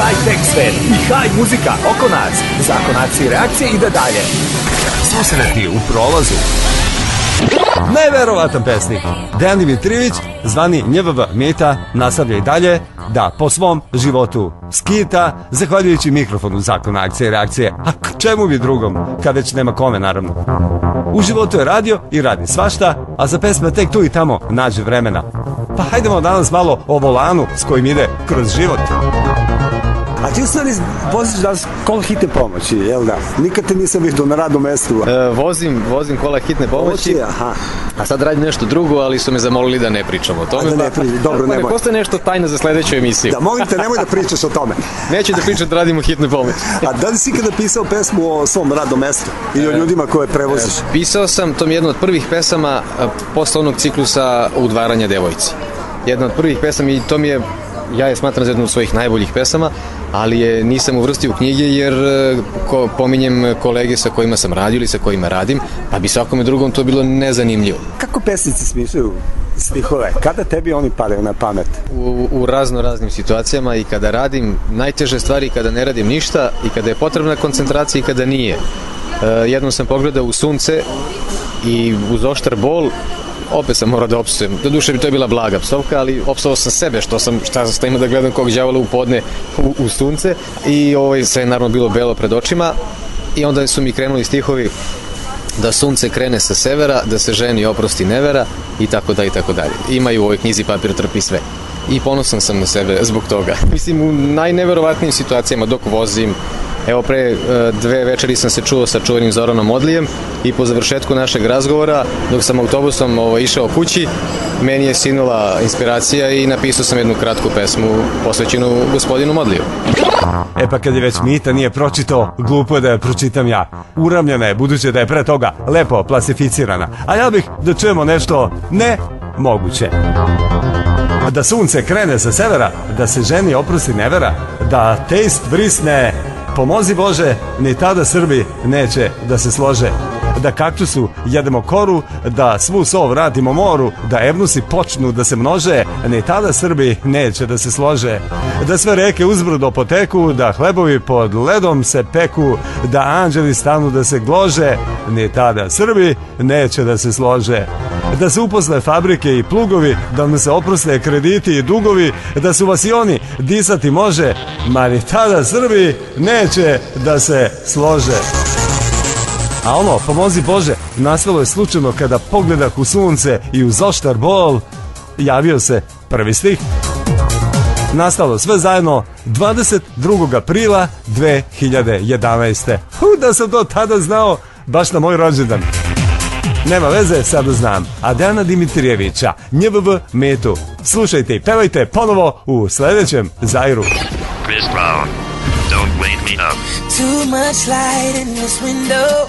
high-tech svet i high muzika oko nas. Zakon akcije i reakcije ide dalje. Susreti u prolazu. Neverovatan pesnik Dejan Dimitrijević, zvani NJVV Meta, nastavlja i dalje da po svom životu skita, zahvaljujući mikrofonu Zakona akcije i reakcije. A čemu bi drugom, kad već nema kome, naravno. U životu je radio i radi svašta, a za pesme tek tu i tamo nađe vremena. Pa hajdemo danas malo o volanu s kojim ide kroz život. A ti u stvari voziš danas kola hitne pomoći, jel da? Nikad te nisam vidio na radnom mestu. Vozim kola hitne pomoći, aha. A sad radim nešto drugo, ali su me zamolili da ne pričam o tome. Dobro, nemoj. Ne postoje nešto tajno za sledeću emisiju. Da, molim te, nemoj da pričaš o tome. Neću da pričam da radim u hitnoj pomoći. A da li si ikada pisao pesmu o svom radnom mestu ili o ljudima koje prevoziš? Pisao sam, to mi je jedna od prvih pesama posle onog ciklusa Udvaranja devojci. Jedna od prvih pesama i to mi je, ja je smatram za jednu od svojih najboljih pesama, ali je nisam uvrstio u knjige jer pominjem kolege sa kojima sam radio ili sa kojima radim, pa bi svakome drugom to bilo nezanimljivo. Kako pesnici smišljaju stihove? Kada tebi oni padaju na pamet? U raznim situacijama i kada radim najteže stvari, kada ne radim ništa i kada je potrebna koncentracija i kada nije. Jednom sam pogledao u sunce i uz oštar bol opet sam morao da opsujem. Doduše bi to je bila blaga psovka, ali opsovao sam sebe šta ima da gledam kog đavola u podne u sunce i sve je naravno bilo belo pred očima i onda su mi krenuli stihovi da sunce krene sa severa, da se ženi oprosti nevera i tako dalje. Imaju u ovoj knjizi Papir trpi sve. I ponosan sam na sebe zbog toga. Mislim, u najneverovatnijim situacijama dok vozim. Evo, pre 2 večeri sam se čuo sa čuvenim Zoranom Odlijem i po završetku našeg razgovora, dok sam autobusom išao kući, meni je sinula inspiracija i napisao sam jednu kratku pesmu posvećenu gospodinu Modliju. E pa kad je već Mita nije pročitao, glupo je da je pročitam ja. Uramljena je, budući da je pre toga lepo klasificirana. A ja bih da čujemo nešto nemoguće. Da sunce krene sa severa, da se ženi oprosti nevera, da tejst vrisne, pomozi Bože, ni tada Srbi neće da se slože. Da kaktusu jedemo koru, da svu sol vratimo moru, da evnusi počnu da se množe, ni tada Srbi neće da se slože. Da sve reke uzbrdo poteku, da hlebovi pod ledom se peku, da anđeli stanu da se glože, ni tada Srbi neće da se slože. Da se uposle fabrike i plugovi, da nam se oproste krediti i dugovi, da su vas i oni disati može, ma ni tada Srbi neće da se slože. A ono, pomozi Bože, nastalo je slučajno kada pogledah u sunce i uz oštar bol, javio se prvi stih. Nastalo sve zajedno 22. aprila 2011. Da sam to tada znao, baš na moj rođendan. Nema veze, sada znam. A Dejana Dimitrijevića, NJVV Metu. Slušajte i pevajte ponovo u sledećem Zairu. Chris Brown, don't wake me up. Too much light in this window.